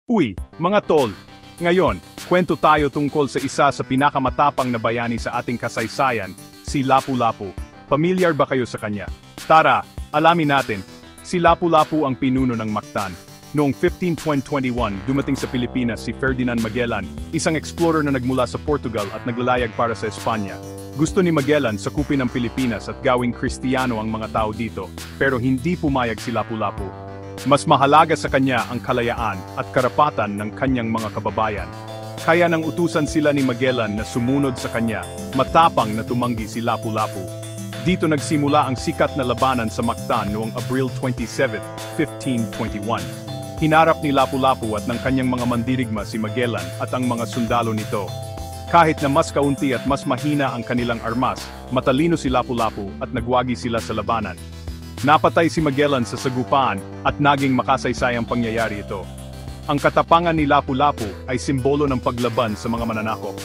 Uy, mga tol! Ngayon, kwento tayo tungkol sa isa sa pinakamatapang na bayani sa ating kasaysayan, si Lapu-Lapu. Pamilyar ba kayo sa kanya? Tara, alamin natin. Si Lapu-Lapu ang pinuno ng Mactan. Noong 1521, dumating sa Pilipinas si Ferdinand Magellan, isang explorer na nagmula sa Portugal at naglalayag para sa Espanya. Gusto ni Magellan sakupin ang Pilipinas at gawing Kristiyano ang mga tao dito, pero hindi pumayag si Lapu-Lapu. Mas mahalaga sa kanya ang kalayaan at karapatan ng kanyang mga kababayan. Kaya nang utusan sila ni Magellan na sumunod sa kanya, matapang na tumanggi si Lapu-Lapu. Dito nagsimula ang sikat na labanan sa Mactan noong Abril 27, 1521. Hinarap ni Lapu-Lapu at ng kanyang mga mandirigma si Magellan at ang mga sundalo nito. Kahit na mas kaunti at mas mahina ang kanilang armas, matalino si Lapu-Lapu at nagwagi sila sa labanan. Napatay si Magellan sa sagupaan at naging makasaysayang pangyayari ito. Ang katapangan ni Lapu-Lapu ay simbolo ng paglaban sa mga mananakop.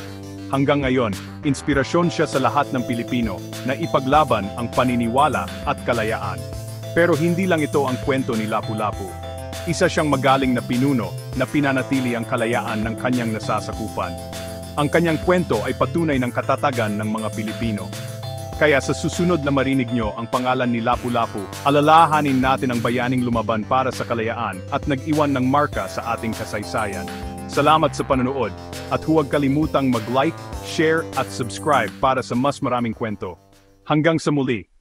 Hanggang ngayon, inspirasyon siya sa lahat ng Pilipino na ipaglaban ang paniniwala at kalayaan. Pero hindi lang ito ang kwento ni Lapu-Lapu. Isa siyang magaling na pinuno na pinanatili ang kalayaan ng kanyang nasasakupan. Ang kanyang kwento ay patunay ng katatagan ng mga Pilipino. Kaya sa susunod na marinig nyo ang pangalan ni Lapu-Lapu, alalahanin natin ang bayaning lumaban para sa kalayaan at nag-iwan ng marka sa ating kasaysayan. Salamat sa panonood, at huwag kalimutang mag-like, share at subscribe para sa mas maraming kwento. Hanggang sa muli!